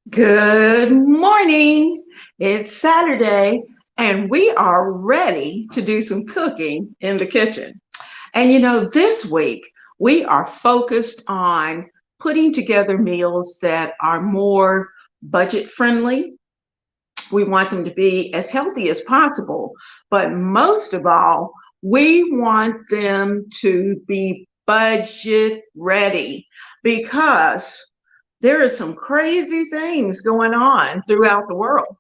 Good morning. It's Saturday, and we are ready to do some cooking in the kitchen. And this week we are focused on putting together meals that are more budget friendly. We want them to be as healthy as possible, but most of all, we want them to be budget ready because there are some crazy things going on throughout the world.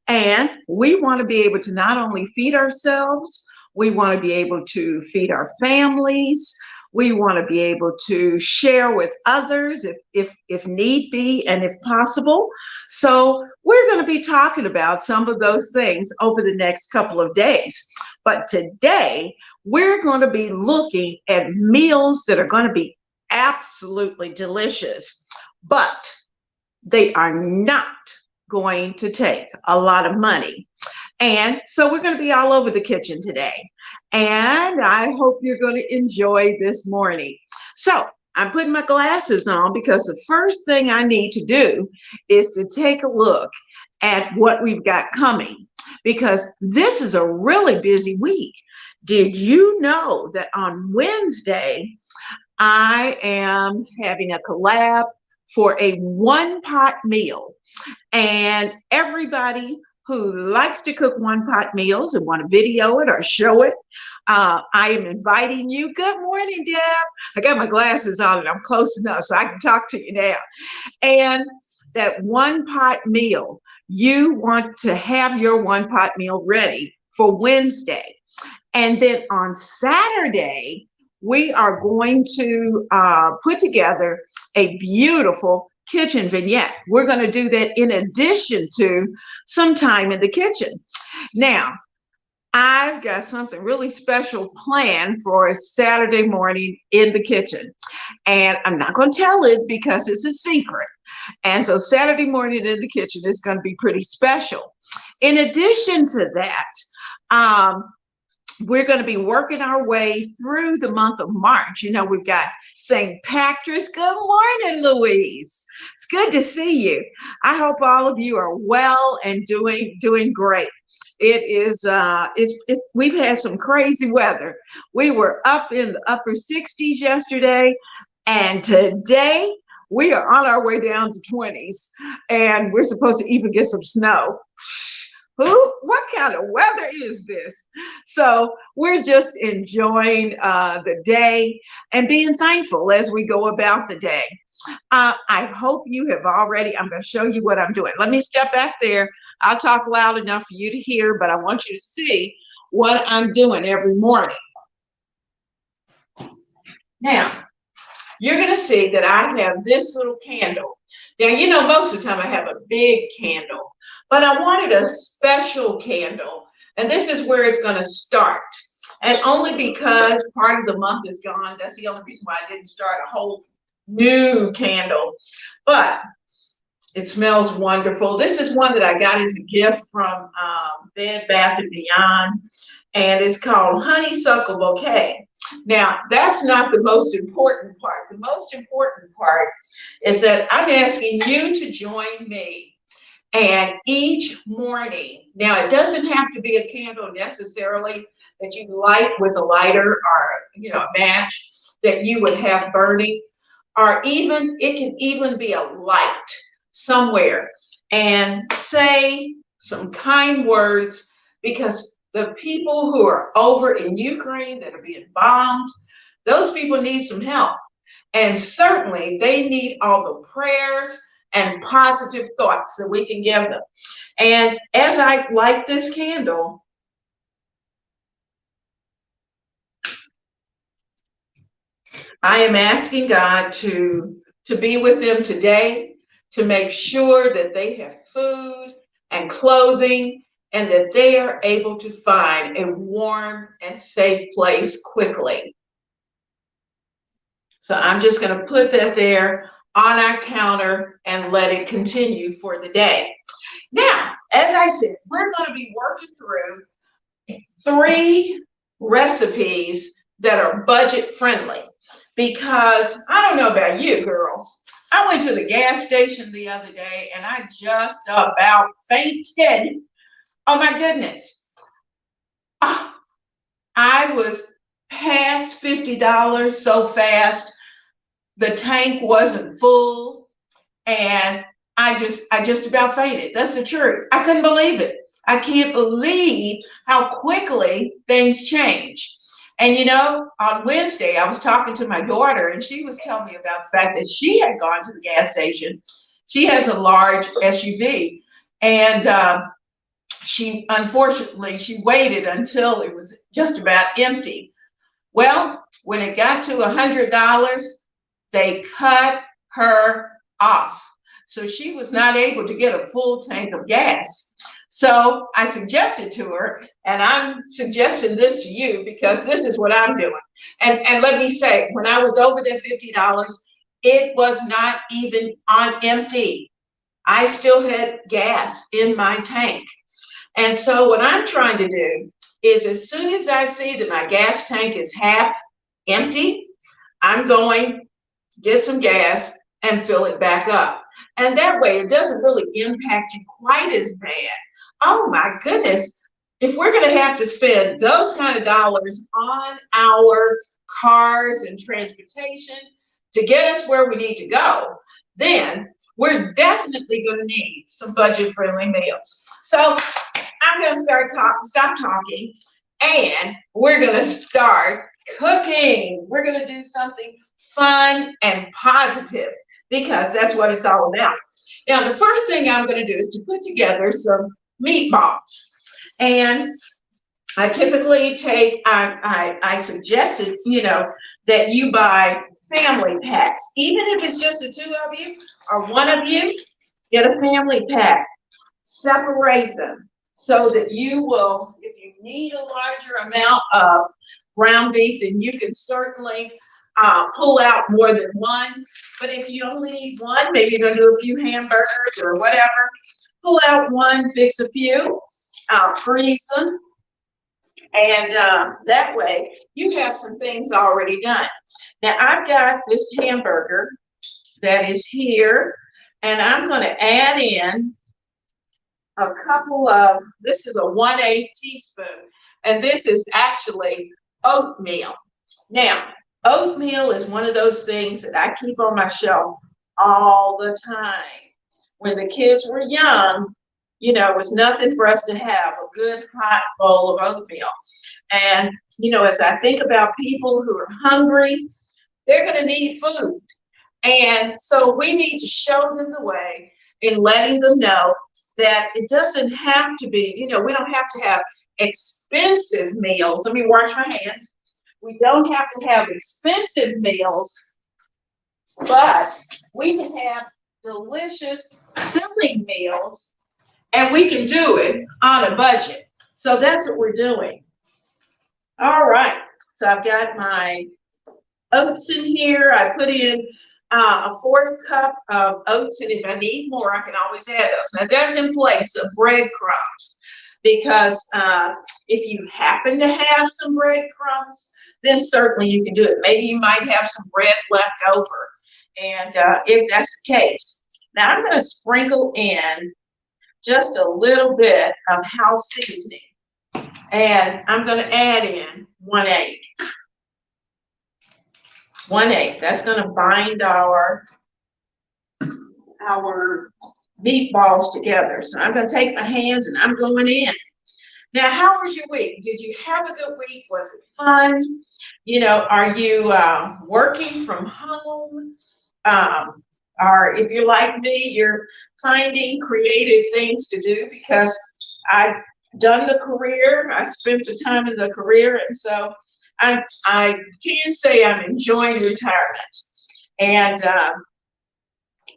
And we want to be able to not only feed ourselves, we want to be able to feed our families. We want to be able to share with others if need be and if possible. So we're going to be talking about some of those things over the next couple of days. But today we're going to be looking at meals that are going to be absolutely delicious, but they are not going to take a lot of money. And so we're going to be all over the kitchen today. And I hope you're going to enjoy this morning. So I'm putting my glasses on because the first thing I need to do is to take a look at what we've got coming, because this is a really busy week. Did you know that on Wednesday, I am having a collab for a one pot meal? And everybody who likes to cook one pot meals and want to video it or show it, I am inviting you. Good morning, Deb. I got my glasses on and I'm close enough so I can talk to you now. And that one pot meal, you want to have your one pot meal ready for Wednesday. And then on Saturday, we are going to put together a beautiful kitchen vignette. We're going to do that in addition to some time in the kitchen. Now, I've got something really special planned for a Saturday morning in the kitchen. And I'm not going to tell it because it's a secret. And so Saturday morning in the kitchen is going to be pretty special. In addition to that, we're going to be working our way through the month of March. We've got St. Patrick's. Good morning, Louise. It's good to see you. I hope all of you are well and doing great. It is we've had some crazy weather. We were up in the upper 60s yesterday, and today we are on our way down to 20s, and we're supposed to even get some snow. What kind of weather is this? So we're just enjoying the day and being thankful as we go about the day. I hope you have already, I'm going to show you what I'm doing. Let me step back there. I'll talk loud enough for you to hear, but I want you to see what I'm doing every morning. Now, you're going to see that I have this little candle. Now, most of the time I have a big candle, but I wanted a special candle, and this is where it's going to start. And only because part of the month is gone, that's the only reason why I didn't start a whole new candle. But it smells wonderful. This is one that I got as a gift from Bed Bath & Beyond, and it's called Honeysuckle Bouquet. Now, that's not the most important part. The most important part is that I'm asking you to join me. And each morning, now it doesn't have to be a candle necessarily that you light with a lighter or a match that you would have burning, or even it can even be a light somewhere, and say some kind words, because the people who are over in Ukraine that are being bombed, those people need some help. And certainly they need all the prayers and positive thoughts that we can give them. And as I light this candle, I am asking God to be with them today, to make sure that they have food and clothing, and that they are able to find a warm and safe place quickly. So I'm just going to put that there on our counter and let it continue for the day. Now, as I said, we're going to be working through 3 recipes that are budget friendly, because I don't know about you girls, I I went to the gas station the other day and I just about fainted. Oh my goodness. Ah, I was past $50 so fast. The tank wasn't full and I just about fainted. That's the truth. I couldn't believe it. I can't believe how quickly things change. And you know, on Wednesday, I was talking to my daughter and she was telling me about the fact that she had gone to the gas station. She has a large SUV and unfortunately, she waited until it was just about empty. Well, when it got to $100, they cut her off. So she was not able to get a full tank of gas. So I suggested to her, and I'm suggesting this to you because this is what I'm doing. And let me say, when I was over that $50, it was not even on empty. I still had gas in my tank. And so what I'm trying to do is as soon as I see that my gas tank is half empty, I'm going to get some gas and fill it back up. And that way it doesn't really impact you quite as bad. Oh my goodness. If we're going to have to spend those kind of dollars on our cars and transportation to get us where we need to go, then we're definitely going to need some budget-friendly meals. So I'm going to stop talking, and we're going to start cooking. We're going to do something fun and positive because that's what it's all about. Now, the first thing I'm going to do is to put together some meatballs. And I typically take, I suggested, you know, that you buy family packs. Even if it's just the two of you or one of you, get a family pack. Separate them so that you will, if you need a larger amount of ground beef, then you can certainly pull out more than one. But if you only need one, maybe you're going to do a few hamburgers or whatever, pull out one, fix a few, freeze them. And that way you have some things already done. Now I've got this hamburger that is here, and I'm going to add in a couple of, this is a 1/8 teaspoon, and this is actually oatmeal. Now, oatmeal is one of those things that I keep on my shelf all the time. When the kids were young, you know, it was nothing for us to have a good hot bowl of oatmeal. And, you know, as I think about people who are hungry, they're going to need food. And so we need to show them the way in letting them know that it doesn't have to be, you know, we don't have to have expensive meals. Let me wash my hands. We don't have to have expensive meals, but we can have delicious, filling meals, and we can do it on a budget. So that's what we're doing. All right. So I've got my oats in here. I put in a 1/4 cup of oats, and if I need more, I can always add those. Now that's in place of breadcrumbs, because if you happen to have some breadcrumbs, then certainly you can do it. Maybe you might have some bread left over, and if that's the case, now I'm going to sprinkle in just a little bit of house seasoning, and I'm going to add in 1/8. 1/8. That's going to bind our meatballs together. So I'm going to take my hands and I'm going in. Now, how was your week? Did you have a good week? Was it fun? You know, are you working from home? Or if you're like me, you're finding creative things to do, because I've done the career. I spent the time in the career, and so I can say I'm enjoying retirement, and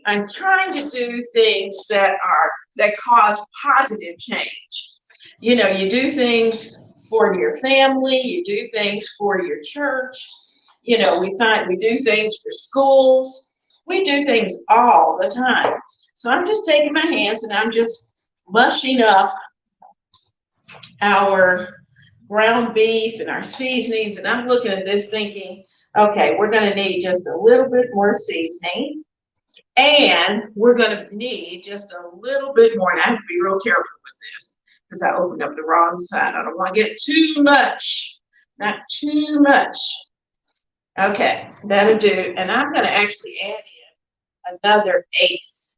I'm trying to do things that cause positive change. You know, you do things for your family, you do things for your church. You know, we do things for schools. We do things all the time. So I'm just taking my hands and I'm just mushing up our ground beef and our seasonings, and I'm looking at this thinking, okay, we're going to need just a little bit more seasoning. And we're going to need just a little bit more. And I have to be real careful with this because I opened up the wrong side. I don't want to get too much, not too much. Okay, that'll do. And I'm going to actually add in another eighth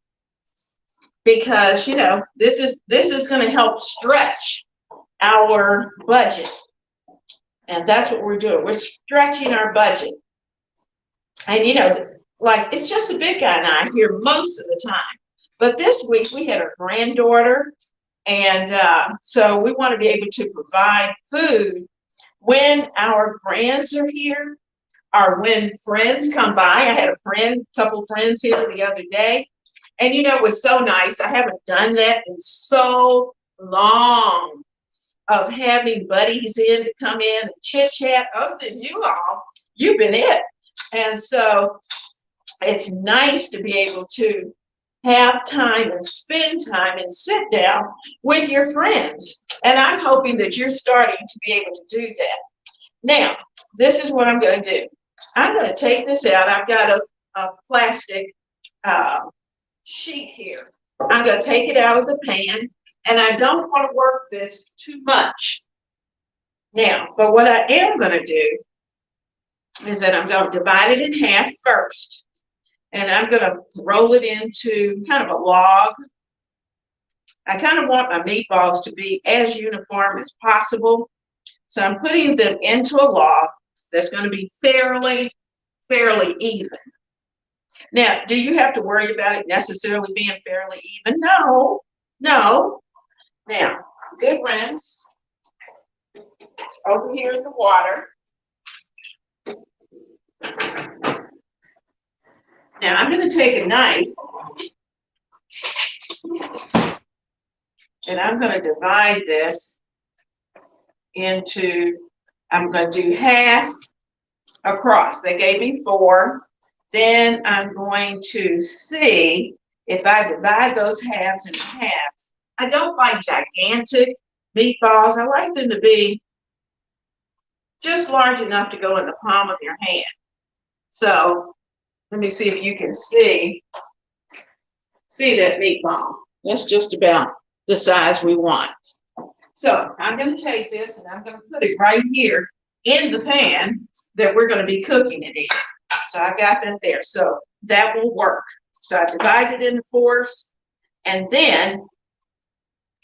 because, you know, this is going to help stretch our budget. And that's what we're doing. We're stretching our budget. And, you know, like it's just a big guy and I here most of the time. But this week we had a granddaughter. And so we want to be able to provide food when our grands are here or when friends come by. I had a couple friends here the other day. And, you know, it was so nice. I haven't done that in so long of having buddies in to come in and chit chat. Other than you all, you've been it. And so it's nice to be able to have time and spend time and sit down with your friends. And I'm hoping that you're starting to be able to do that. Now, this is what I'm going to do. I'm going to take this out. I've got a plastic sheet here. I'm going to take it out of the pan, and I don't want to work this too much. Now, but what I am going to do is that I'm going to divide it in half first. And I'm going to roll it into kind of a log. I kind of want my meatballs to be as uniform as possible. So I'm putting them into a log that's going to be fairly even. Now, do you have to worry about it necessarily being fairly even? No. Now, good rinse. Over here in the water. Now I'm going to take a knife and I'm going to divide this into, I'm going to do half across. They gave me 4. Then I'm going to see if I divide those halves into halves. I don't like gigantic meatballs. I like them to be just large enough to go in the palm of your hand. So let me see if you can see that meatball. That's just about the size we want. So I'm going to take this and I'm going to put it right here in the pan that we're going to be cooking it in. So I got that there. So that will work. So I divided into 4s and then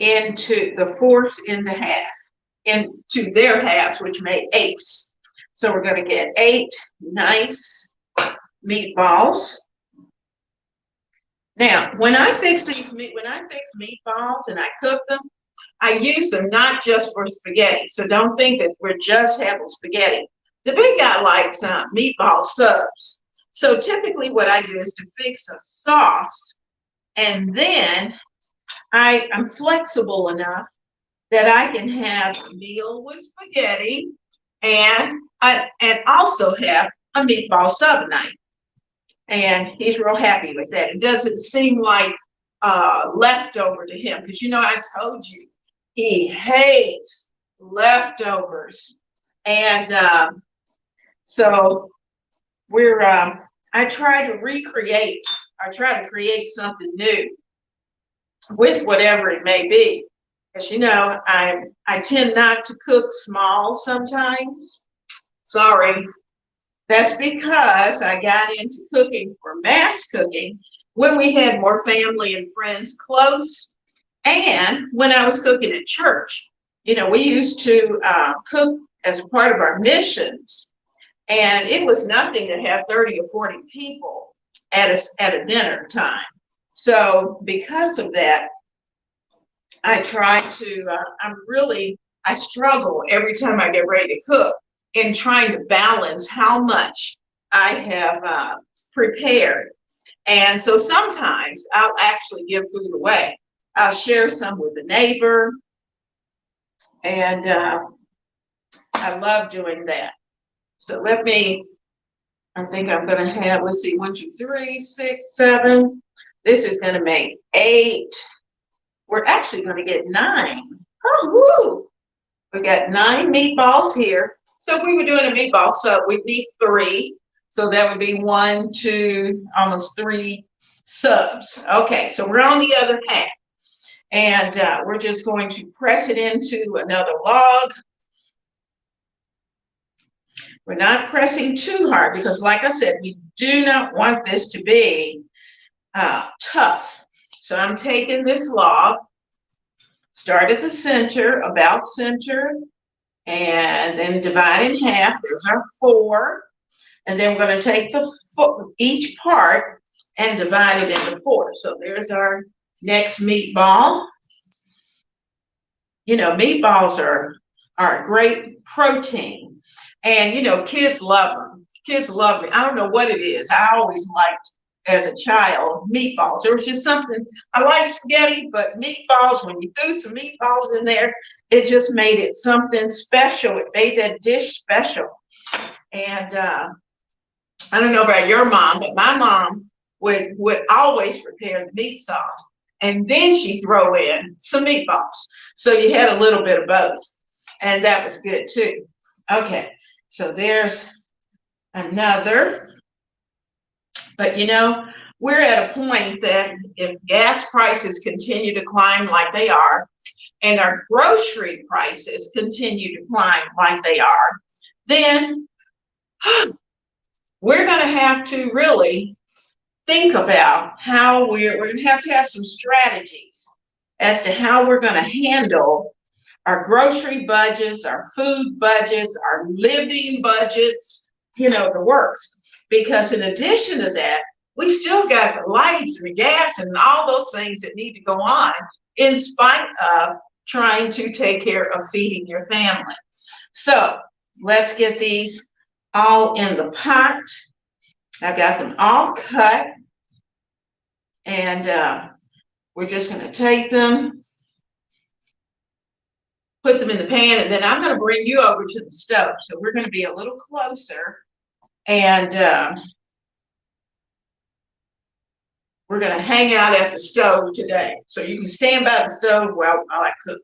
into the 4s into half, into their halves, which made 8s. So we're going to get 8 nice meatballs. Now, when I fix meatballs and I cook them, I use them not just for spaghetti. So don't think that we're just having spaghetti. The big guy likes meatball subs. So typically what I do is to fix a sauce, and then I'm flexible enough that I can have a meal with spaghetti and also have a meatball sub night. And he's real happy with that. It doesn't seem like leftover to him because, you know, I told you he hates leftovers. And so I try to create something new with whatever it may be. Because, you know, I tend not to cook small sometimes. Sorry. That's because I got into cooking for mass cooking when we had more family and friends close, and when I was cooking at church. You know, we used to cook as a part of our missions, and it was nothing to have 30 or 40 people at a dinner time. So because of that, I try to, I struggle every time I get ready to cook in trying to balance how much I have prepared. And so sometimes I'll actually give food away. I'll share some with a neighbor. And I love doing that. So I think I'm going to have, let's see, 1, 2, 3, 6, 7. This is going to make 8. We're actually going to get 9. Oh, woo! We got 9 meatballs here. So if we were doing a meatball sub, we'd need 3. So that would be 1, 2, almost 3, subs. Okay, so we're on the other half. And we're just going to press it into another log. We're not pressing too hard because, like I said, we do not want this to be tough. So I'm taking this log, start at the center, about center, and then divide in half. There's our 4. And then we're going to take each part and divide it into 4. So there's our next meatball. You know, meatballs are a great protein. And, you know, kids love them. Kids love it. I don't know what it is. I always liked, as a child, meatballs. There was just something, I like spaghetti, but meatballs, when you threw some meatballs in there, it just made it something special. It made that dish special. And I don't know about your mom, but my mom would always prepare the meat sauce. And then she'd throw in some meatballs. So you had a little bit of both. And that was good too. Okay, so there's another. But you know, we're at a point that if gas prices continue to climb like they are, and our grocery prices continue to climb like they are, then we're going to have to really think about how we're going to have some strategies as to how we're going to handle our grocery budgets, our food budgets, our living budgets, you know, the works. Because in addition to that, we still got the lights and the gas and all those things that need to go on in spite of trying to take care of feeding your family. So let's get these all in the pot. I've got them all cut. And we're just going to take them, put them in the pan, and then I'm going to bring you over to the stove. So we're going to be a little closer, and we're going to hang out at the stove today. So you can stand by the stove while I cook,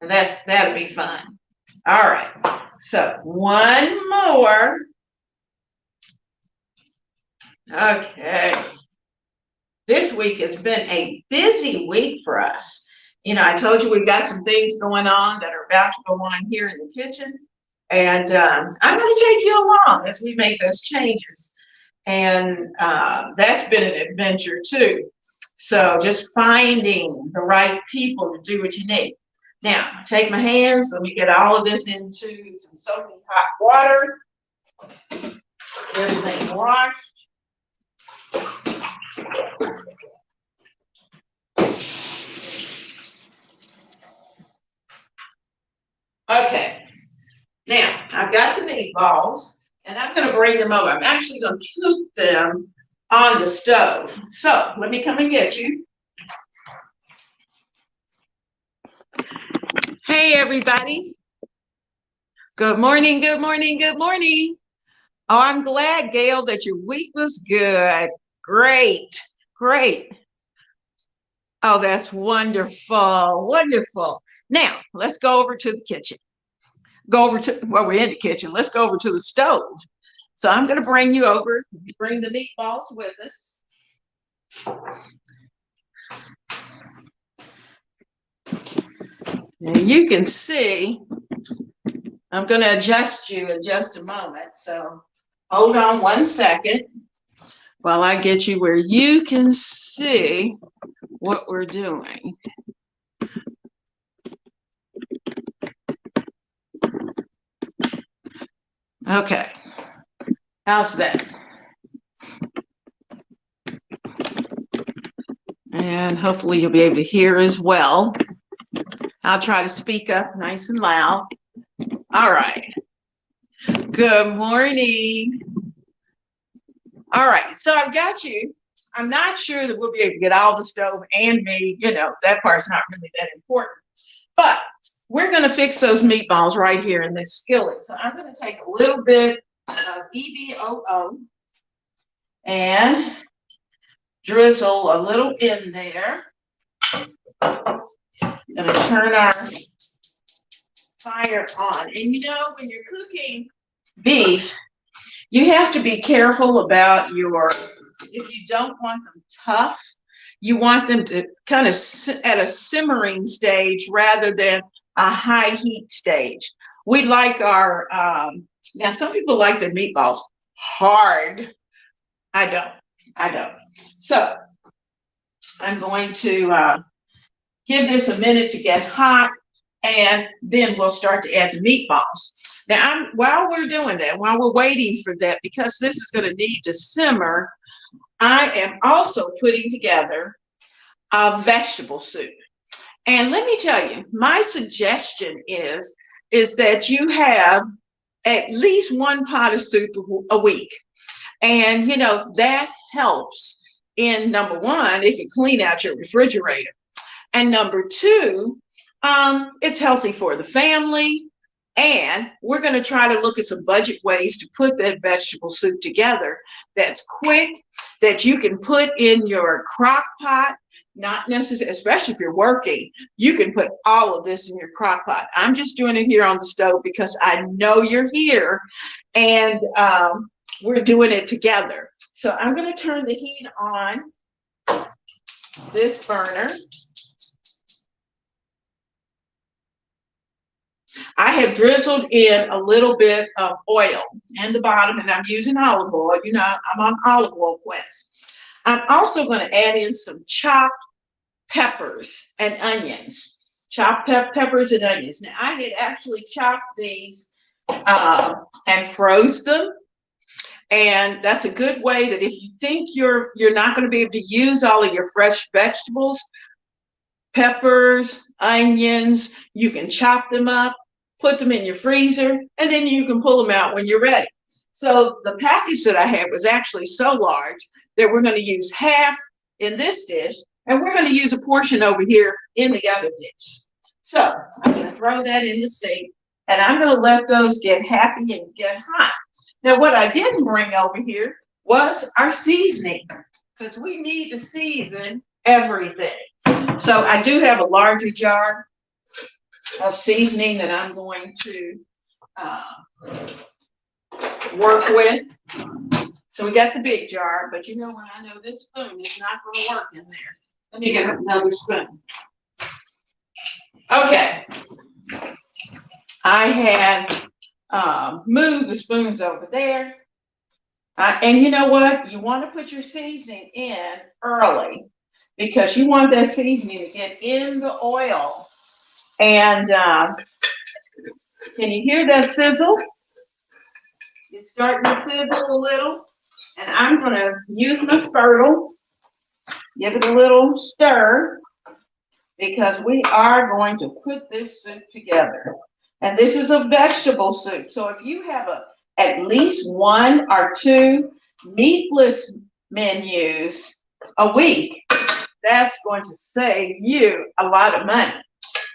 and that'll be fun. All right. So one more. Okay. This week has been a busy week for us. You know, I told you we've got some things going on that are about to go on here in the kitchen. And I'm going to take you along as we make those changes. And that's been an adventure too. So just finding the right people to do what you need. Now, take my hands. Let me get all of this into some soapy hot water. Everything washed. Okay, now I've got the meatballs and I'm going to bring them over. I'm actually going to cook them on the stove. So let me come and get you. Hey, everybody. Good morning, good morning, good morning. Oh, I'm glad, Gail, that your week was good. Great, great. Oh, that's wonderful, wonderful. Now, let's go over to the kitchen. Well, we're in the kitchen. Let's go over to the stove. So I'm going to bring you over, bring the meatballs with us. And you can see, I'm going to adjust you in just a moment. So hold on one second while I get you where you can see what we're doing. Okay, how's that? And hopefully you'll be able to hear as well. I'll try to speak up nice and loud. All right. Good morning. All right, so I've got you. I'm not sure that we'll be able to get all the stove and me, you know, that part's not really that important. But we're going to fix those meatballs right here in this skillet. So I'm going to take a little bit of EVOO and drizzle a little in there. Going to turn our fire on. And you know, when you're cooking beef, you have to be careful about your if you don't want them tough, you want them to kind of at a simmering stage rather than a high heat stage. We like our, now some people like their meatballs hard. I don't. I don't. So I'm going to give this a minute to get hot, and then we'll start to add the meatballs. Now, while we're doing that, while we're waiting for that, because this is going to need to simmer, I am also putting together a vegetable soup. And let me tell you, my suggestion is that you have at least one pot of soup a week. And, you know, that helps in, number one, it can clean out your refrigerator. And number two, it's healthy for the family. And we're going to try to look at some budget ways to put that vegetable soup together that's quick, that you can put in your crock pot, not necessarily, especially if you're working, you can put all of this in your crock pot. I'm just doing it here on the stove because I know you're here, and we're doing it together. So I'm going to turn the heat on this burner. I have drizzled in a little bit of oil in the bottom, and I'm using olive oil. You know, I'm on olive oil quest. I'm also going to add in some chopped peppers and onions. Chopped peppers and onions. Now, I had actually chopped these and froze them. And that's a good way that if you think you're not going to be able to use all of your fresh vegetables, peppers, onions, you can chop them up, put them in your freezer, and then you can pull them out when you're ready. So the package that I had was actually so large that we're going to use half in this dish, and we're going to use a portion over here in the other dish. So I'm going to throw that in the sink, and I'm going to let those get happy and get hot. Now, what I didn't bring over here was our seasoning, because we need to season everything. So I do have a larger jar of seasoning that I'm going to work with. So we got the big jar, but you know what? I know this spoon is not going to work in there. Let me get another spoon. Okay. I had moved the spoons over there. And you know what? You want to put your seasoning in early because you want that seasoning to get in the oil. And can you hear that sizzle? It's starting to sizzle a little. And I'm going to use my spurtle, give it a little stir, because we are going to put this soup together. And this is a vegetable soup. So if you have at least one or two meatless menus a week, that's going to save you a lot of money.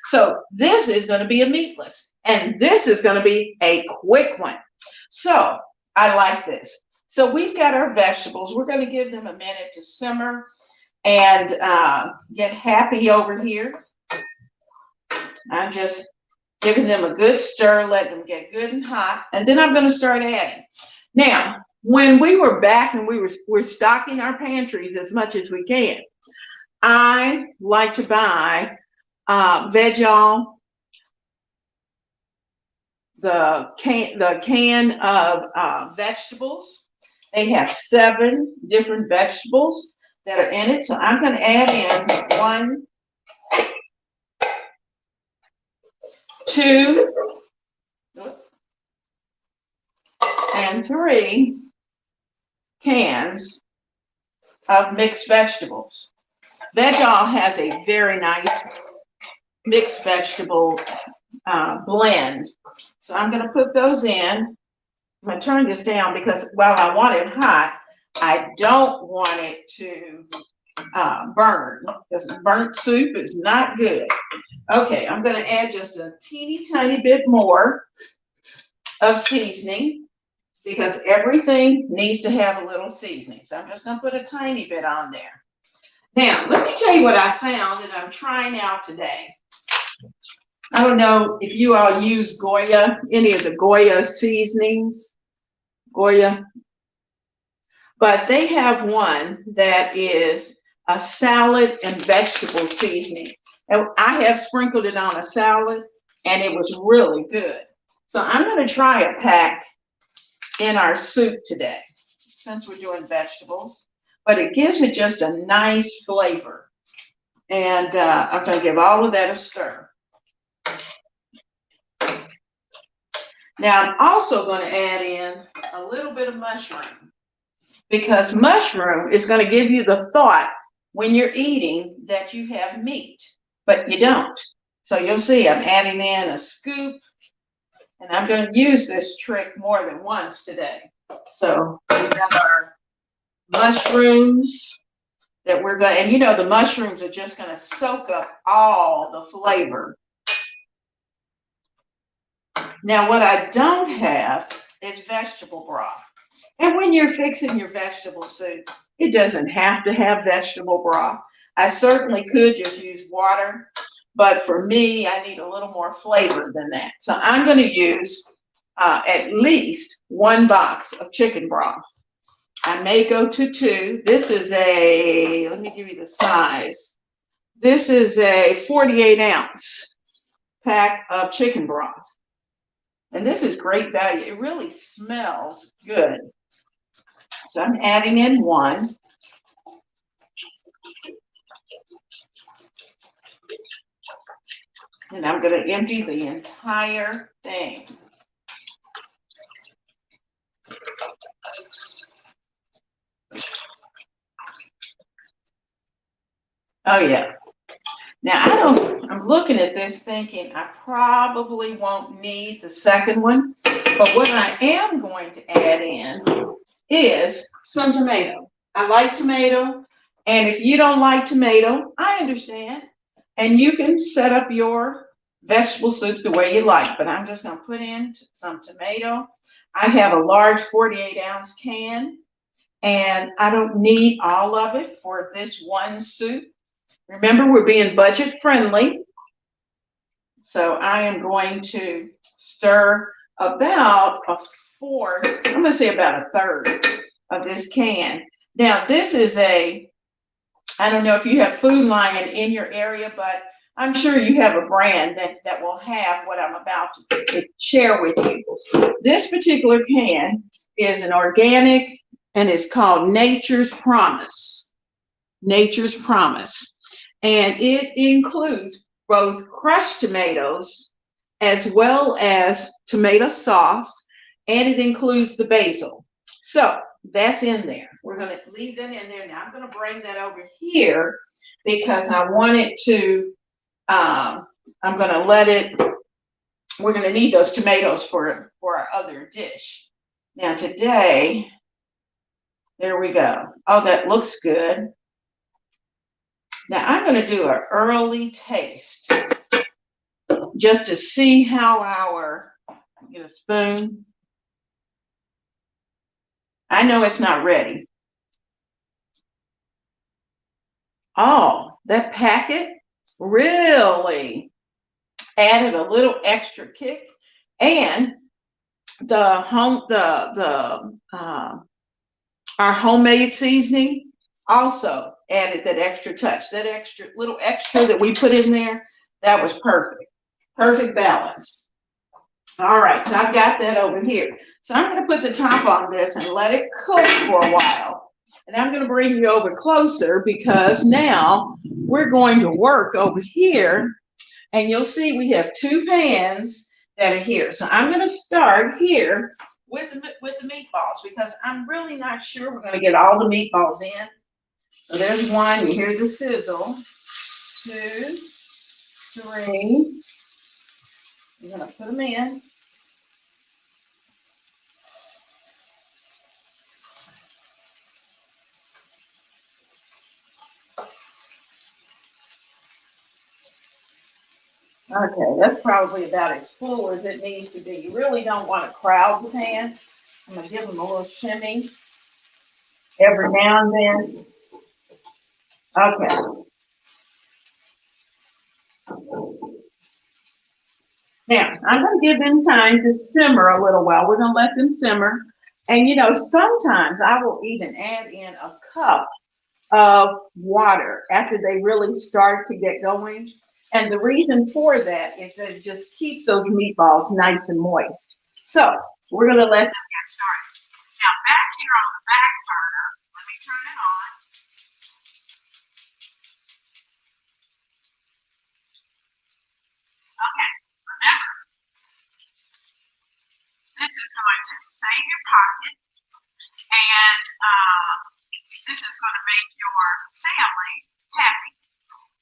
So this is going to be a meatless, and this is going to be a quick one. So I like this. So we've got our vegetables. We're going to give them a minute to simmer and get happy over here. I'm just giving them a good stir, letting them get good and hot, and then I'm going to start adding. Now, when we were back and we're stocking our pantries as much as we can, I like to buy Vegetal, the can of vegetables. They have 7 different vegetables that are in it. So I'm going to add in 1, 2, and 3 cans of mixed vegetables. Vegetal has a very nice mixed vegetable blend. So I'm going to put those in. I'm going to turn this down because while I want it hot, I don't want it to burn, because burnt soup is not good. Okay, I'm going to add just a teeny tiny bit more of seasoning because everything needs to have a little seasoning. So I'm just going to put a tiny bit on there. Now, let me tell you what I found that I'm trying out today. I don't know if you all use Goya, any of the Goya seasonings. Goya. but they have one that is a salad and vegetable seasoning. And I have sprinkled it on a salad and it was really good. So I'm going to try a pack in our soup today since we're doing vegetables, but it gives it just a nice flavor. And I'm going to give all of that a stir. Now I'm also going to add in a little bit of mushroom because mushroom is going to give you the thought when you're eating that you have meat, but you don't. So you'll see I'm adding in a scoop, and I'm going to use this trick more than once today. So we have our mushrooms that we're going to, and you know, the mushrooms are just going to soak up all the flavor. Now, what I don't have is vegetable broth. And when you're fixing your vegetable soup, it doesn't have to have vegetable broth. I certainly could just use water, but for me, I need a little more flavor than that. So I'm going to use at least 1 box of chicken broth. I may go to 2. This is a, let me give you the size. This is a 48-ounce pack of chicken broth. And this is great value. It really smells good. So I'm adding in 1. And I'm going to empty the entire thing. Oh yeah. Now I'm looking at this thinking I probably won't need the second one, but what I am going to add in is some tomato. I like tomato, and if you don't like tomato, I understand. And you can set up your vegetable soup the way you like, but I'm just going to put in some tomato. I have a large 48-ounce can, and I don't need all of it for this one soup. Remember, we're being budget friendly. So I am going to stir about a fourth, I'm going to say about a third of this can. Now, this is I don't know if you have Food Lion in your area, but I'm sure you have a brand that will have what I'm about to share with you. This particular can is an organic, and it's called Nature's Promise. Nature's Promise. And it includes both crushed tomatoes as well as tomato sauce, and it includes the basil. So that's in there. We're going to leave that in there. Now I'm going to bring that over here because I want it to, I'm going to let it, we're going to need those tomatoes for our other dish. Now today, there we go. Oh, that looks good. Now I'm going to do an early taste just to see how get a spoon. I know it's not ready. Oh, that packet really added a little extra kick, and our homemade seasoning also added that extra touch. That little extra that we put in there, that was perfect. Perfect balance. All right, so I've got that over here. So I'm going to put the top on this and let it cook for a while. And I'm going to bring you over closer because now we're going to work over here. And you'll see we have 2 pans that are here. So I'm going to start here with the meatballs because I'm really not sure we're going to get all the meatballs in. So there's 1. You hear the sizzle. 2, 3. You're going to put them in. Okay, that's probably about as full as it needs to be. You really don't want to crowd the pan. I'm going to give them a little shimmy every now and then. Okay. Now, I'm going to give them time to simmer a little while. We're going to let them simmer And you know, sometimes I will even add in a cup of water after they really start to get going. And the reason for that is that it just keeps those meatballs nice and moist. So we're going to let them get started. Now back here on the back burner, let me turn it on. Okay, remember, this is going to save your pocket and this is going to make your family happy.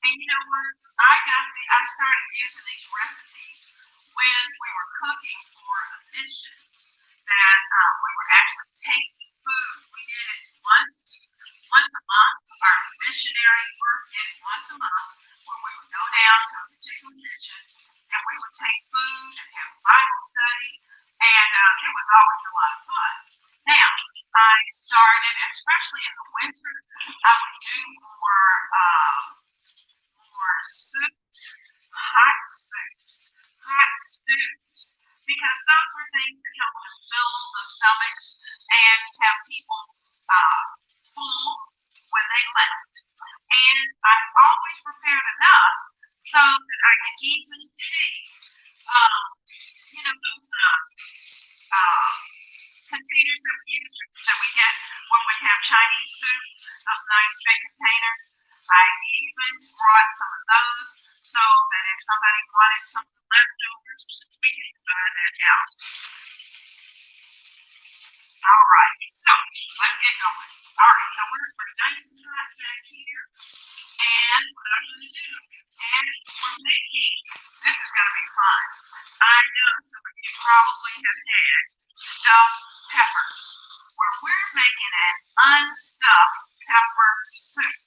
And you know what? I started using these recipes when we were cooking for the dishes that we were actually taking food. We did it once a month. Our missionary work did it once a month where we would go down to a particular mission and we would take food and have Bible study, and it was always a lot of fun. Now, I started, especially in the winter, I would do more soups, hot stews, because those were things that help to fill the stomachs and have people full when they left. And I always prepared enough so that I could even take, those containers that we get when we have Chinese soup, those nice big containers. I even brought some of those so that if somebody wanted some leftovers, we can divide that out. All right, so let's get going. All right, so we're nice and hot back here. And what I'm going to do, and we're making, this is going to be fun. I know some of you probably have had stuffed peppers, where we're making an unstuffed pepper soup.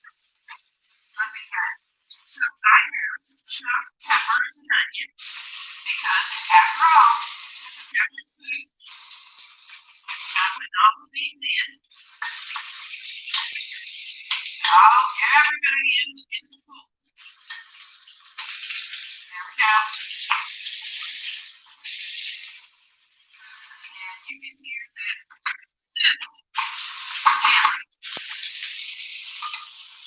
Let me get it. So I have some chopped peppers and onions, because after all, it's a pepper soup. I'm putting all of these in. Oh, everybody in the pool. There we go. And you can hear that sizzle.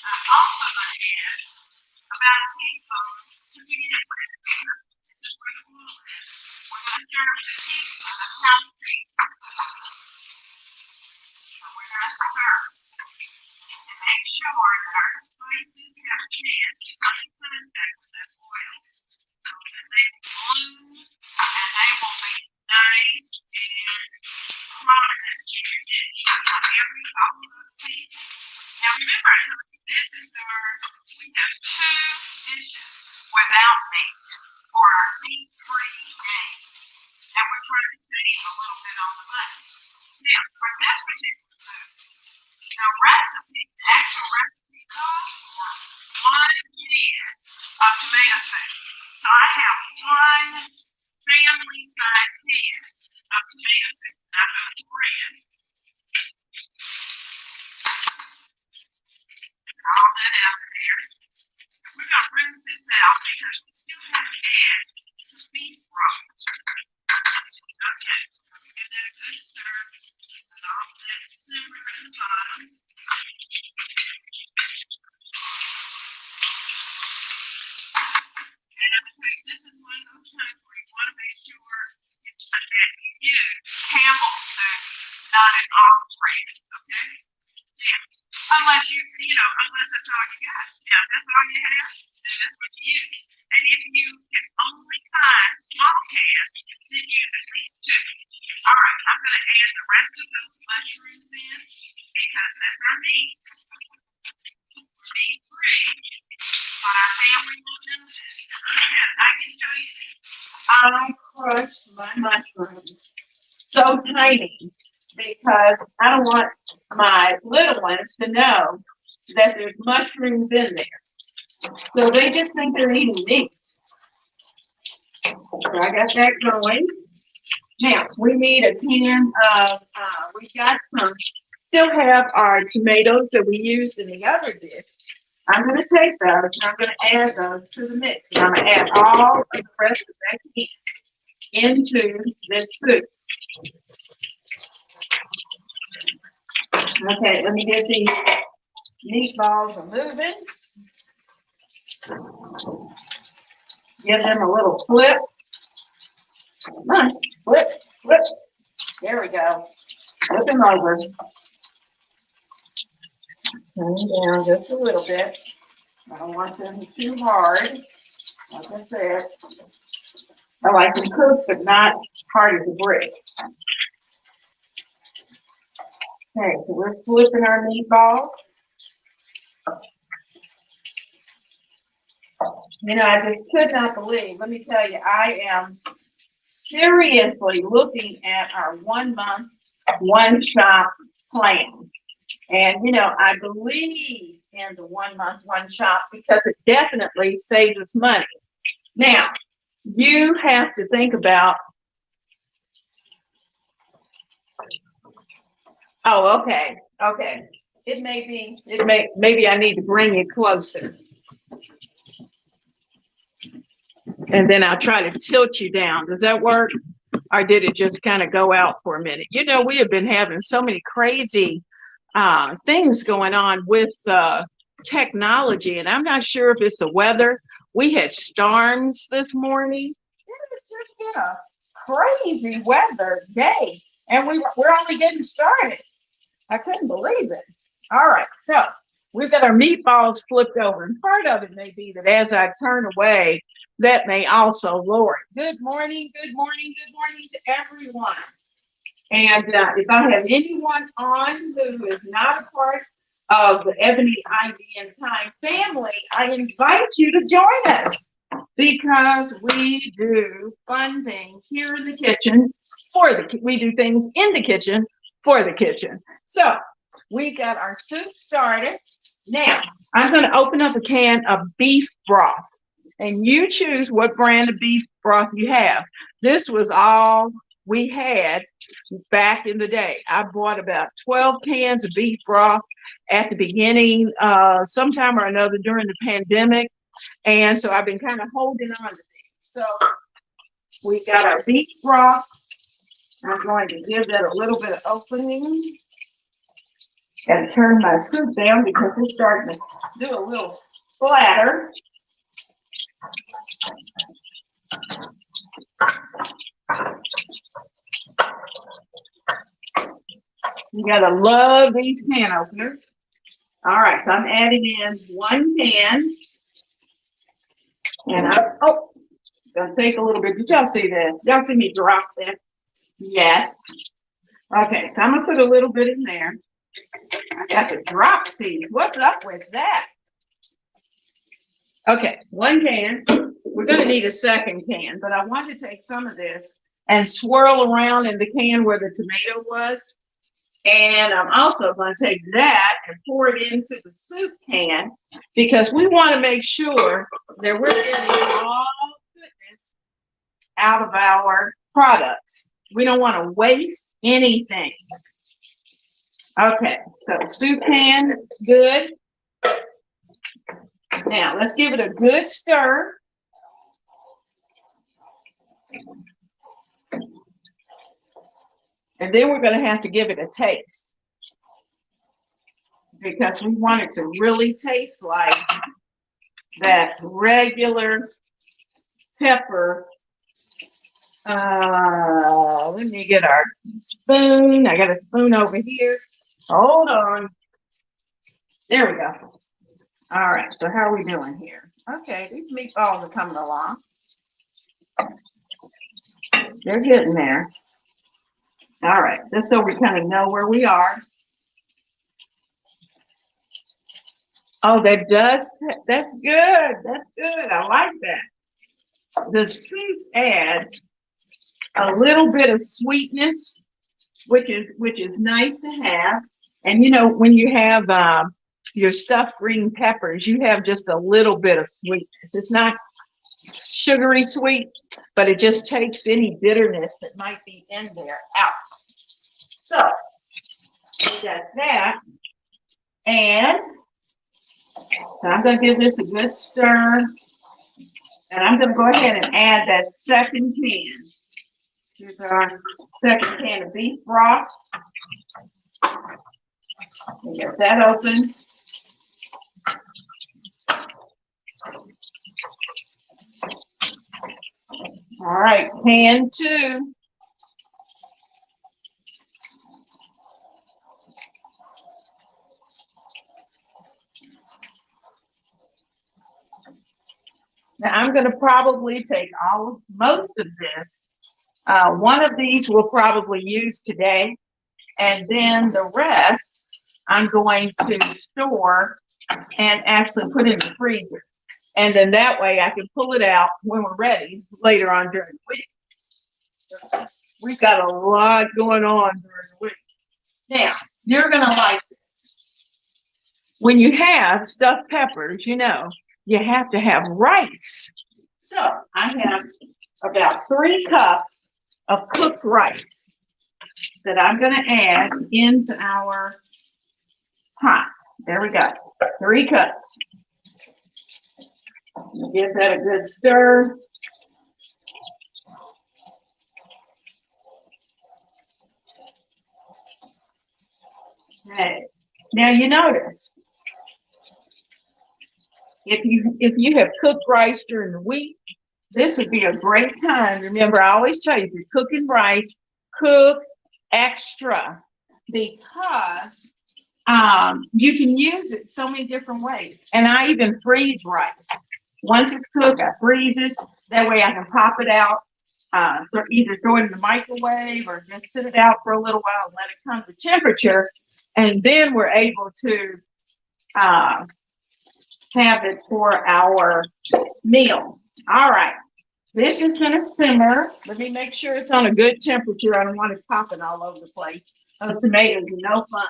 I'm also going to add about a teaspoon to begin with. This is where the oil is. We're going to start with a teaspoon of house cream. So we're going to stir and make sure that our spices have a chance to come in contact with that oil so that they will bloom and they will be nice and prominent in your dish on every all of those things. Now remember, I told you we have two dishes without meat for our meat-free days. And we're trying to save a little bit on the money. Now, for this particular soup, the actual recipe calls for 1 can of tomato soup. So I have 1 family-sized can of tomato soup. I'm going to pour in all that out there. We're going to rinse this out because we still have to add some beef broth. Okay, so let's give that a good stir. With all that simmer in the bottom. And I'm going to tell you, this is one of those times where you want to make sure that you use Campbell soup, not an off-brand, okay? Yeah. Unless that's all you got. Yeah, that's all you have, then that's what you use. And if you can only find small cans, then use at least 2. All right, I'm going to add the rest of those mushrooms in because that's our meat. Meat-free. But our family will do this. I can show you this. I crushed my mushrooms so tiny because I don't want my little ones to know that there's mushrooms in there. So they just think they're eating meat. So I got that going. Now, we need a can of, we got still have our tomatoes that we used in the other dish. I'm going to take those and I'm going to add those to the mix. And I'm going to add all of the rest of that can into this soup. Okay, let me get these meatballs a moving. Give them a little flip. Come on, flip, flip. There we go. Flip them over. Turn them down just a little bit. I don't want them too hard. Like I said, I like them cooked, but not hard as a brick. Okay, so we're flipping our meatballs. You know, I just could not believe, let me tell you, I am seriously looking at our 1 month, one shop plan. And, you know, I believe in the 1 month, one shop because it definitely saves us money. Now, you have to think about, oh, okay, okay. Maybe I need to bring you closer. And then I'll try to tilt you down. Does that work? Or did it just kind of go out for a minute? You know, we have been having so many crazy things going on with technology, and I'm not sure if it's the weather. We had storms this morning. It has just been a crazy weather day, and we're only getting started. I couldn't believe it. All right, so we've got our meatballs flipped over, and part of it may be that as I turn away, that may also lower it. Good morning, good morning, good morning to everyone. And if I have anyone on who is not a part of the Ebony's ID and Time family, I invite you to join us because we do fun things here in the kitchen we do things in the kitchen for the kitchen. So we got our soup started. Now I'm going to open up a can of beef broth, and you choose what brand of beef broth you have. This was all we had back in the day. I bought about 12 cans of beef broth at the beginning, sometime or another during the pandemic. And so I've been kind of holding on to these. So we got our beef broth. I'm going to give that a little bit of opening. Got to turn my soup down because it's starting to do a little splatter. You gotta love these can openers. All right, so I'm adding in 1 can. And gonna take a little bit. Did y'all see that? Y'all see me drop that? Yes. Okay, so I'm gonna put a little bit in there. I got the drop seeds. What's up with that? Okay, 1 can. We're gonna need a second can, but I want to take some of this and swirl around in the can where the tomato was. And I'm also going to take that and pour it into the soup can because we want to make sure that we're getting all goodness out of our products. We don't want to waste anything. Okay, so soup can, good. Now let's give it a good stir. And then we're going to have to give it a taste because we want it to really taste like that regular pepper. Let me get our spoon. I got a spoon over here. Hold on. There we go. All right, so how are we doing here? Okay, these meatballs are coming along. They're getting there. All right, just so we kind of know where we are. Oh, that's good. That's good. I like that. The soup adds a little bit of sweetness, which is nice to have. And you know, when you have your stuffed green peppers, you have just a little bit of sweetness. It's not sugary sweet, but it just takes any bitterness that might be in there out. So we got that, and so I'm going to give this a good stir, and I'm going to go ahead and add that second can. Here's our second can of beef broth. Get that open. All right, pan 2. Now I'm going to probably take most of this. One of these we'll probably use today, and then the rest I'm going to store and actually put in the freezer. And then that way I can pull it out when we're ready later on during the week. We've got a lot going on during the week. Now, you're going to like this. When you have stuffed peppers, you know, you have to have rice. So I have about 3 cups of cooked rice that I'm going to add into our pot. There we go. 3 cups. Give that a good stir. Okay. Now you notice if you have cooked rice during the week, this would be a great time. Remember, I always tell you, if you're cooking rice, cook extra, because you can use it so many different ways. And I even freeze rice. Once it's cooked, I freeze it. That way I can pop it out, either throw it in the microwave or just sit it out for a little while and let it come to temperature. And then we're able to have it for our meal. All right. This is going to simmer. Let me make sure it's on a good temperature. I don't want it popping all over the place. Those tomatoes are no fun.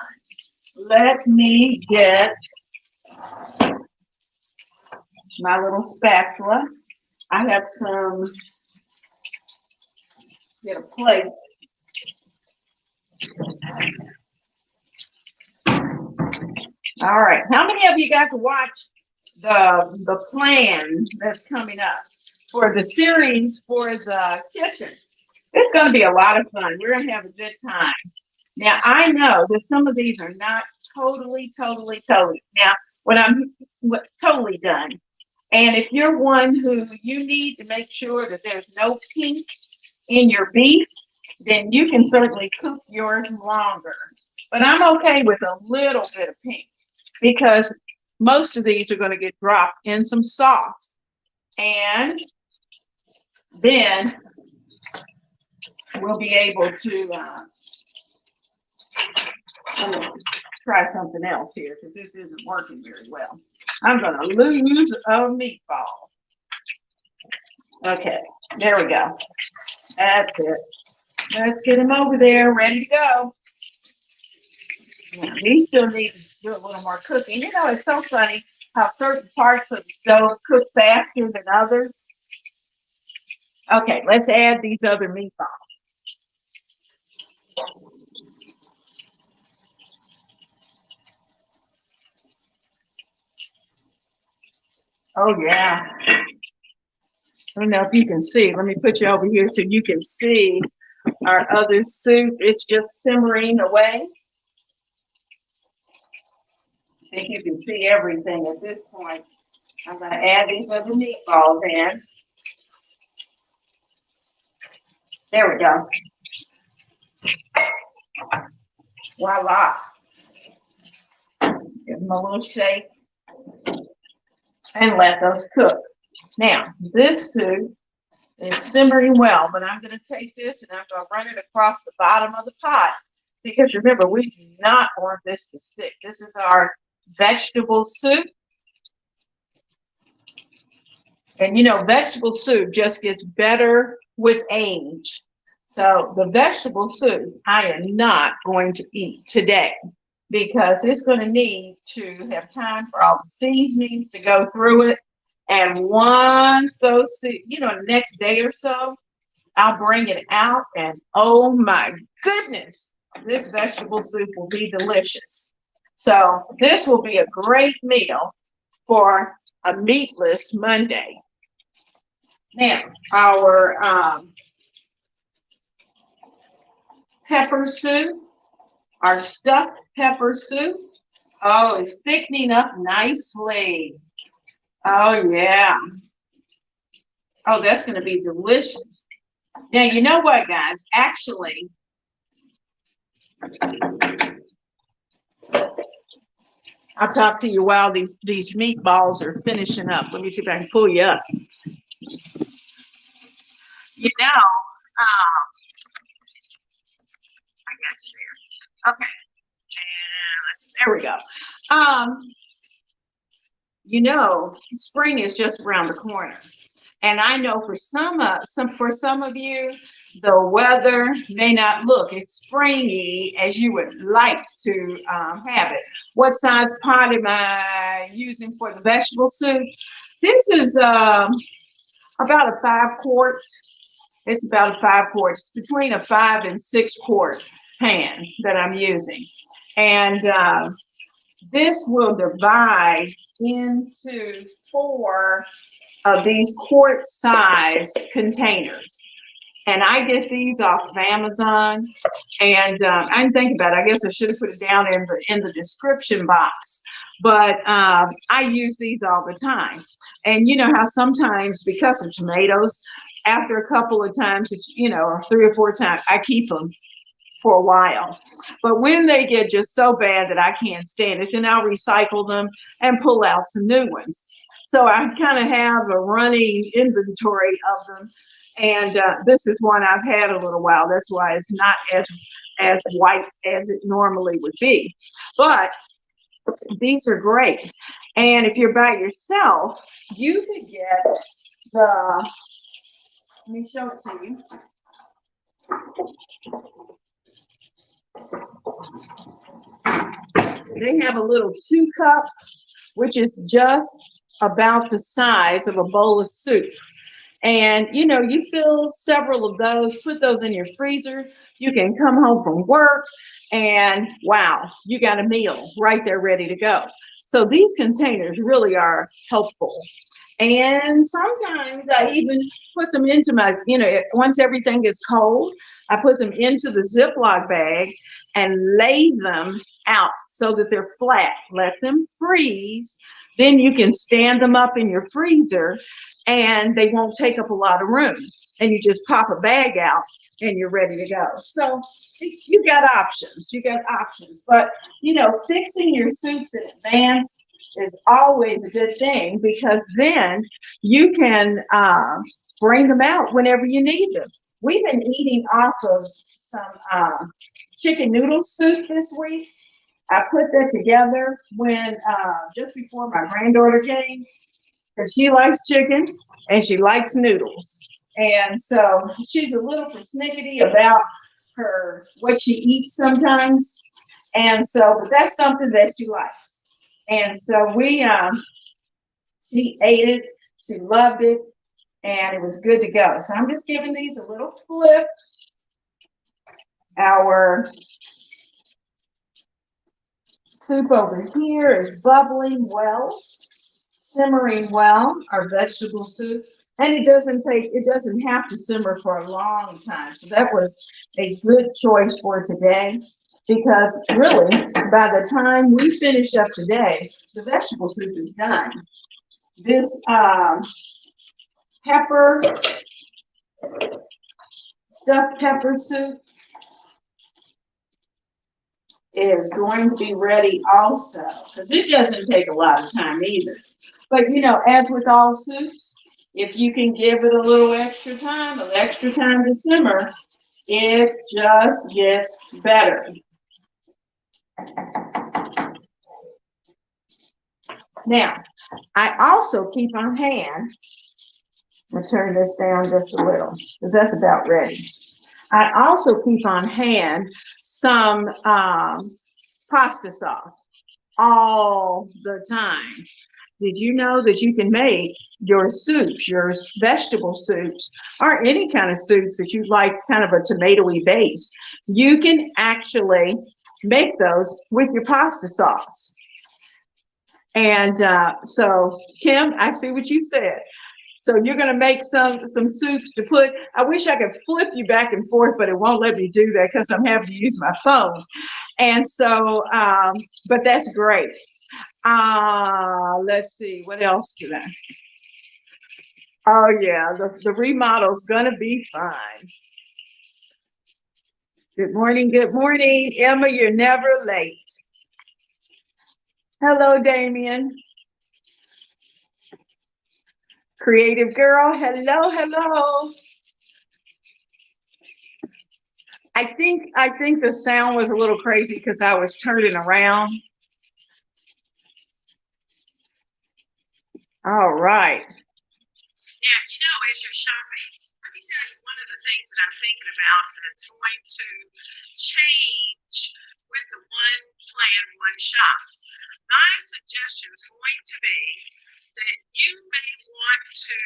Let me get my little spatula. I have get a plate. All right. How many of you got to watch the plan that's coming up for the series for the kitchen? It's going to be a lot of fun. We're going to have a good time. Now, I know that some of these are not totally. Now, when I'm totally done, and if you're one who you need to make sure that there's no pink in your beef, then you can certainly cook yours longer. But I'm okay with a little bit of pink, because most of these are going to get dropped in some sauce. And then we'll be able to I'm going to try something else here, because this isn't working very well. I'm going to lose a meatball. Okay, there we go. That's it. Let's get them over there, ready to go. Now, these still need to do a little more cooking. You know, it's so funny how certain parts of the stove cook faster than others. Okay, let's add these other meatballs. Oh, yeah. I don't know if you can see. Let me put you over here so you can see our other soup. It's just simmering away. I think you can see everything at this point. I'm going to add these other meatballs in. There we go. Voila. Give them a little shake and let those cook. Now, this soup is simmering well, but I'm going to take this and I'm going to run it across the bottom of the pot, because remember, we do not want this to stick. This is our vegetable soup. And you know, vegetable soup just gets better with age. So the vegetable soup I am not going to eat today, because it's going to need to have time for all the seasonings to go through it. And once those, you know, the next day or so, I'll bring it out, and oh my goodness, this vegetable soup will be delicious. So this will be a great meal for a meatless Monday. Now, our pepper soup, our stuffed pepper soup, Oh, it's thickening up nicely. Oh, yeah. Oh, that's going to be delicious. Now, you know what, guys? Actually, I'll talk to you while these meatballs are finishing up. Let me see if I can pull you up. You know, I got you there. Okay. And there we go. Um, spring is just around the corner. And I know for some of you, the weather may not look as springy as you would like to have it. What size pot am I using for the vegetable soup? This is about a 5 quart. It's about a 5 quart. It's between a 5 and 6 quart pan that I'm using. And this will divide into 4 of these quart size containers. And I get these off of Amazon. And I didn't think about it. I guess I should have put it down in the description box. But I use these all the time. And you know how sometimes because of tomatoes, after a couple of times, or 3 or 4 times, I keep them for a while. But when they get just so bad that I can't stand it, then I'll recycle them and pull out some new ones. So I kind of have a running inventory of them. And this is one I've had a little while. That's why it's not as white as it normally would be. But these are great. And if you're by yourself, you could get let me show it to you. They have a little 2-cup, which is just about the size of a bowl of soup. And you fill several of those, put those in your freezer. You can come home from work and wow, you got a meal right there ready to go. So these containers really are helpful. And sometimes I even put them into my, once everything gets cold, I put them into the Ziploc bag and lay them out so that they're flat. Let them freeze. Then you can stand them up in your freezer and they won't take up a lot of room. And you just pop a bag out and you're ready to go. So you got options. But, fixing your soups in advance is always a good thing because then you can bring them out whenever you need them. We've been eating off of some chicken noodle soup this week. I put that together when just before my granddaughter came, because she likes chicken and she likes noodles. And so she's a little persnickety about what she eats sometimes. And so, but that's something that she likes. And so she ate it, she loved it, and it was good to go. So I'm just giving these a little flip. Our soup over here is bubbling well, simmering well, our vegetable soup. And it doesn't have to simmer for a long time. So that was a good choice for today. Because really, by the time we finish up today, the vegetable soup is done. This stuffed pepper soup is going to be ready also, because it doesn't take a lot of time either. But as with all soups, if you can give it a little extra time to simmer, it just gets better. Now, I also keep on hand, I'm going to turn this down just a little, because that's about ready. I also keep on hand some pasta sauce all the time. Did you know that you can make your soups, your vegetable soups, or any kind of soups that you like kind of a tomatoey base? You can actually make those with your pasta sauce. And so, Kim, I see what you said. So you're going to make some soups to put. I wish I could flip you back and forth, but it won't let me do that because I'm having to use my phone. And so, but that's great. Let's see, what else today? Oh yeah, the remodel's going to be fine. Good morning, Emma. You're never late. Hello, Damien. Creative girl, hello. I think the sound was a little crazy because I was turning around. All right. Yeah, as you're shopping, let me tell you one of the things that I'm thinking about that's going to change with the one plan, one shop. My suggestion is going to be that you may want to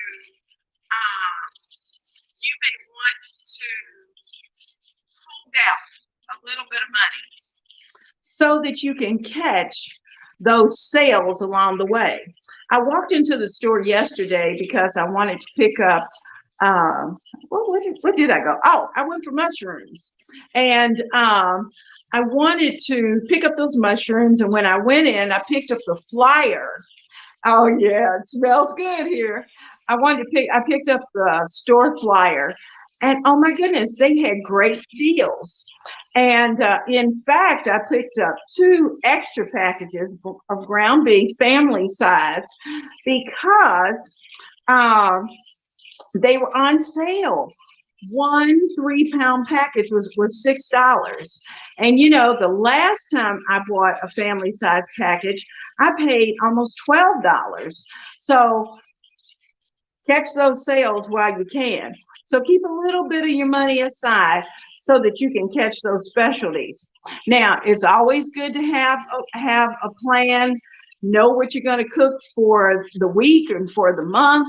hold out a little bit of money so that you can catch those sales along the way. I walked into the store yesterday because I wanted to pick up, what did I go? Oh, I went for mushrooms. And I wanted to pick up those mushrooms. And when I went in, I picked up the flyer. Oh, yeah, it smells good here. I picked up the store flyer. And oh my goodness, they had great deals. And in fact, I picked up 2 extra packages of ground beef, family size, because they were on sale. One 3-pound package was $6. And the last time I bought a family size package, I paid almost $12. So catch those sales while you can. So keep a little bit of your money aside so that you can catch those specialties. Now, it's always good to have a plan, know what you're going to cook for the week and for the month.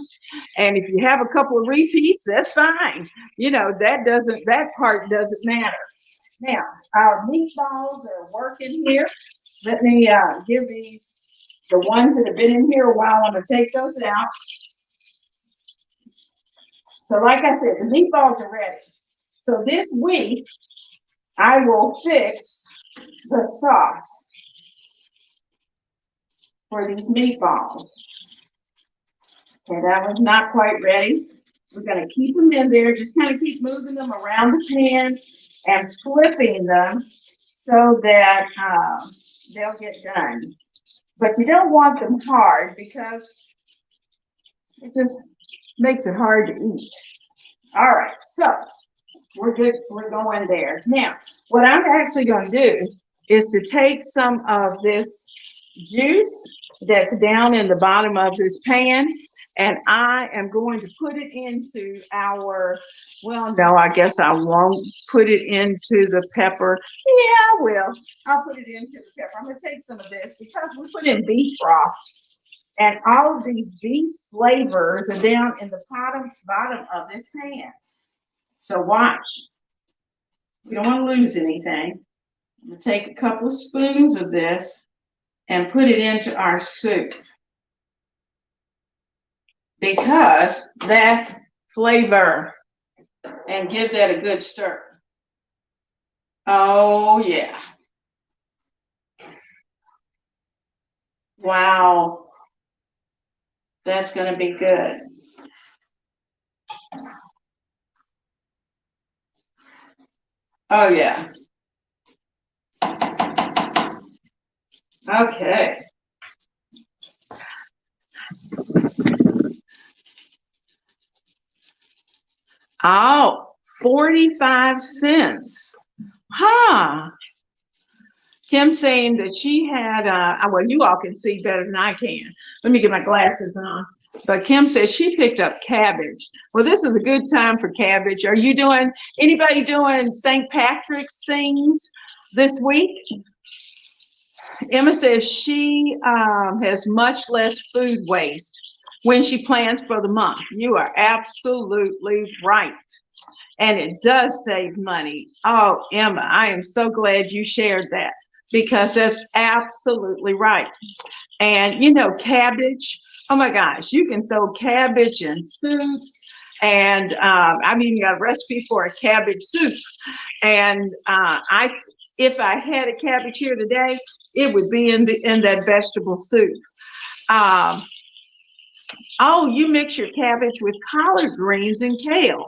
And if you have a couple of repeats, that's fine. That part doesn't matter. Now, our meatballs are working here. Let me give these, the ones that have been in here a while, I'm going to take those out. So like I said, the meatballs are ready. So this week, I will fix the sauce for these meatballs. Okay, that one's not quite ready. We're going to keep them in there, just kind of keep moving them around the pan and flipping them so that they'll get done. But you don't want them hard because it just makes it hard to eat. All right, so we're good. We're going there. Now, what I'm actually going to do is to take some of this juice that's down in the bottom of this pan, and I am going to put it into our, well, no, I guess I won't put it into the pepper. Yeah, I will. I'll put it into the pepper. I'm going to take some of this because we put in beef broth. And all of these beef flavors are down in the bottom of this pan. So watch. We don't want to lose anything. I'm going to take a couple of spoons of this and put it into our soup, because that's flavor, and give that a good stir. Oh, yeah. Wow. That's going to be good. Oh, yeah. Okay. Oh, 45 cents. Huh. Kim saying that she had, well, you all can see better than I can. Let me get my glasses on. But Kim says she picked up cabbage. Well, this is a good time for cabbage. Are you doing, anybody doing St. Patrick's things this week? Emma says she has much less food waste when she plans for the month. You are absolutely right. And it does save money. Oh, Emma, I am so glad you shared that, because that's absolutely right. And you know, cabbage. Oh my gosh, you can throw cabbage in soups. And I've even got a recipe for a cabbage soup. And if I had a cabbage here today, it would be in that vegetable soup. Um, oh, you mix your cabbage with collard greens and kale.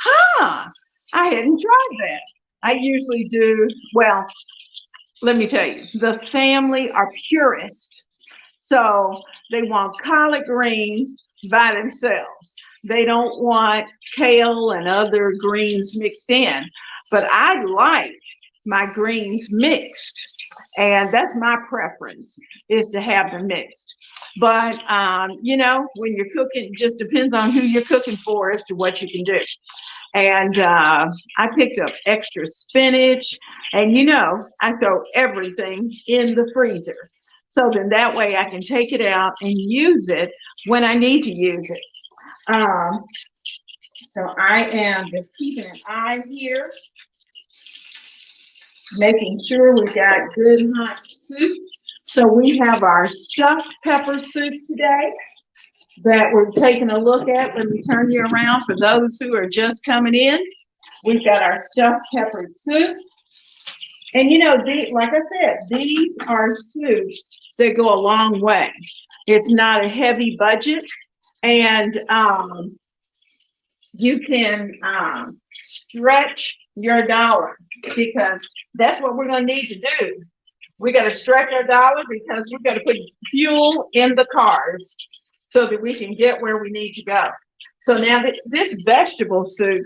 Huh? I hadn't tried that. I usually do. Well, let me tell you, the family are purists. So they want collard greens by themselves. They don't want kale and other greens mixed in. But I like my greens mixed. And that's my preference, is to have them mixed. But, you know, when you're cooking, it just depends on who you're cooking for as to what you can do. And I picked up extra spinach, and you know, I throw everything in the freezer. So then that way I can take it out and use it when I need to use it. Um, so I am just keeping an eye here, making sure we got good hot soup. So we have our stuffed pepper soup today that we're taking a look at. Let me turn you around for those who are just coming in. We've got our stuffed pepper soup. And you know, like I said, these are soups that go a long way. It's not a heavy budget, and you can stretch your dollar, because that's what we're going to need to do. We got to stretch our dollar because we've got to put fuel in the cars so that we can get where we need to go. So now this vegetable soup,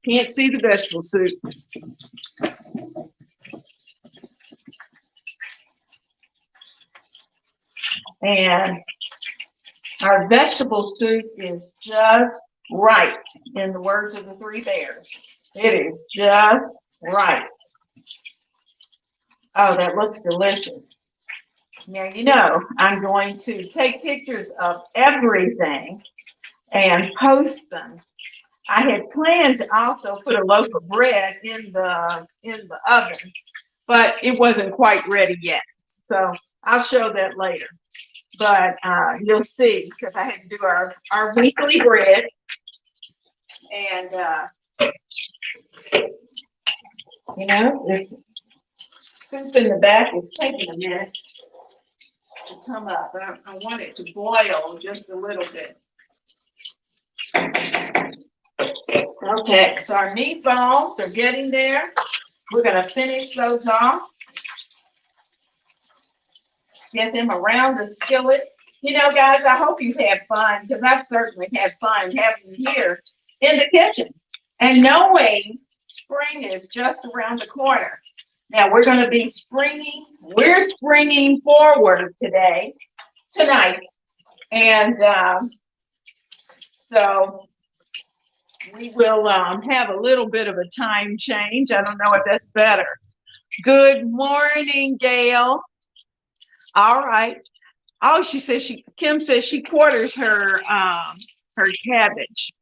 can't see the vegetable soup. And our vegetable soup is just right, in the words of the Three Bears. It is just right. Oh, that looks delicious. Now, you know, I'm going to take pictures of everything and post them. I had planned to also put a loaf of bread in the oven, but it wasn't quite ready yet. So I'll show that later. But you'll see, because I had to do our weekly bread. And, you know, this soup in the back is taking a minute to come up. I want it to boil just a little bit. Okay, so our meatballs are getting there. We're going to finish those off. Get them around the skillet. You know, guys, I hope you had fun, because I've certainly had fun having you here in the kitchen and knowing spring is just around the corner. Now we're going to be we're springing forward tonight. And so we will have a little bit of a time change. I don't know if that's better. Good morning, Gail. All right. Oh, Kim says she quarters her cabbage.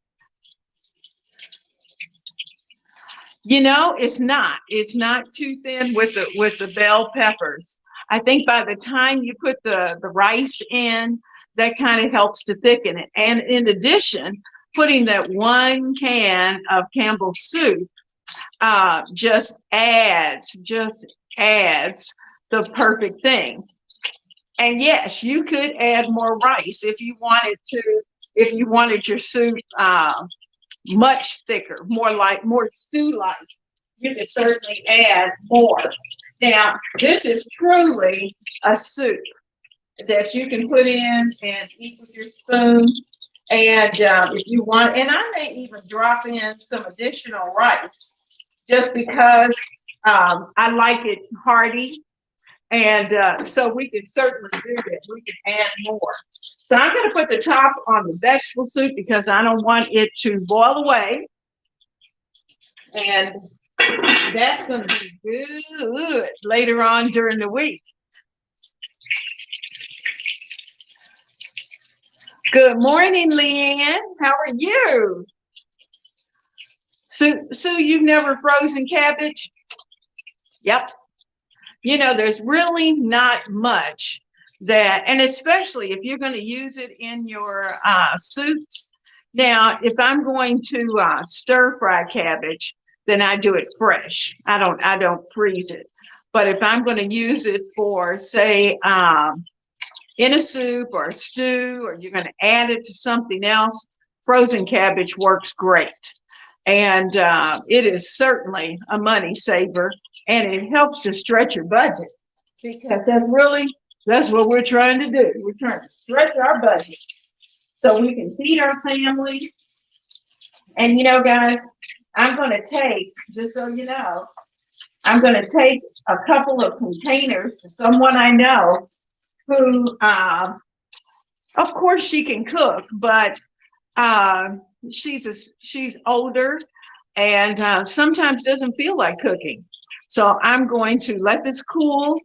You know, it's not too thin with the bell peppers. I think by the time you put the rice in, that kind of helps to thicken it. And in addition, putting that 1 can of Campbell's soup just adds the perfect thing. And yes, you could add more rice if you wanted to, if you wanted your soup much thicker, more stew-like. You could certainly add more. Now, this is truly a soup that you can put in and eat with your spoon. And if you want, and I may even drop in some additional rice, just because I like it hearty. And so we can certainly do that. We can add more. So I'm going to put the top on the vegetable soup because I don't want it to boil away. And that's going to be good later on during the week. Good morning, Leanne. How are you? Sue, you've never frozen cabbage? Yep. You know, there's really not much that, and especially if you're going to use it in your soups. Now, if I'm going to stir fry cabbage, then I do it fresh. I don't freeze it. But if I'm going to use it for, say, in a soup or a stew, or you're going to add it to something else, frozen cabbage works great. And it is certainly a money saver, and it helps to stretch your budget, because that's what we're trying to do. We're trying to stretch our budget so we can feed our family. And guys, I'm going to take, just so you know, I'm going to take a couple of containers to someone I know who, of course, she can cook, but she's older and sometimes doesn't feel like cooking. So I'm going to let this cool,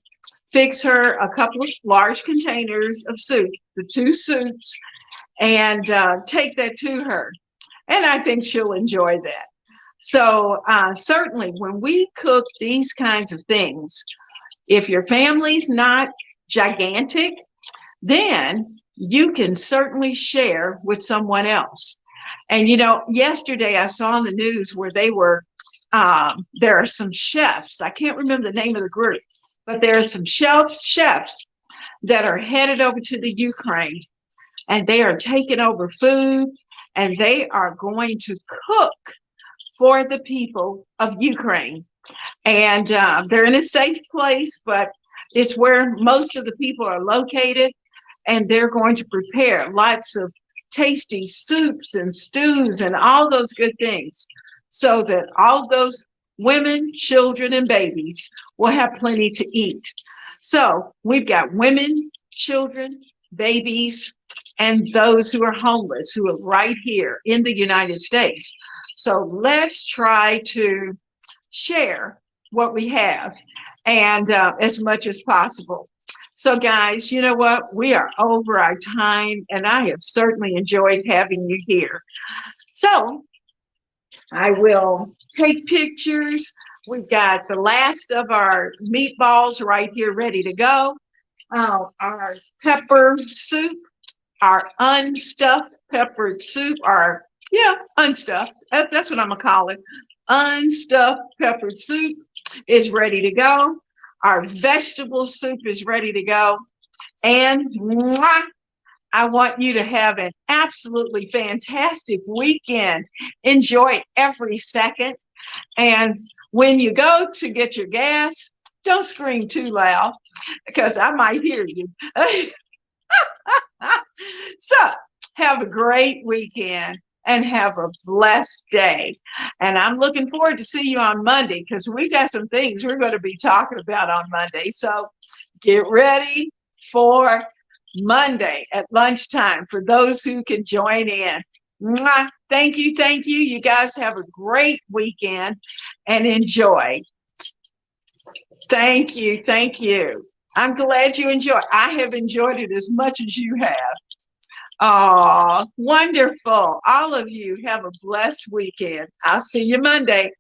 fix her a couple of large containers of soup, the 2 soups, and take that to her. And I think she'll enjoy that. So certainly when we cook these kinds of things, if your family's not gigantic, then you can certainly share with someone else. And yesterday I saw on the news where there are some chefs, I can't remember the name of the group, but there are some chefs that are headed over to the Ukraine, and they are taking over food, and they are going to cook for the people of Ukraine. And they're in a safe place, but it's where most of the people are located, and they're going to prepare lots of tasty soups and stews and all those good things, so that all those women, children, and babies will have plenty to eat. So we've got women, children, babies, and those who are homeless, who are right here in the United States. So let's try to share what we have, and as much as possible. So guys, you know what? We are over our time, and I have certainly enjoyed having you here. So I will take pictures. We've got the last of our meatballs right here ready to go. Our pepper soup, our unstuffed peppered soup, unstuffed. That's what I'm going to call it. Unstuffed peppered soup is ready to go. Our vegetable soup is ready to go. And I want you to have an absolutely fantastic weekend. Enjoy every second. And when you go to get your gas, don't scream too loud, because I might hear you. So have a great weekend and have a blessed day. And I'm looking forward to see you on Monday, because we've got some things we're going to be talking about on Monday. So get ready for Monday at lunchtime for those who can join in. Mwah. Thank you. Thank you. You guys have a great weekend and enjoy. Thank you. Thank you. I'm glad you enjoy. I have enjoyed it as much as you have. Oh, wonderful. All of you have a blessed weekend. I'll see you Monday.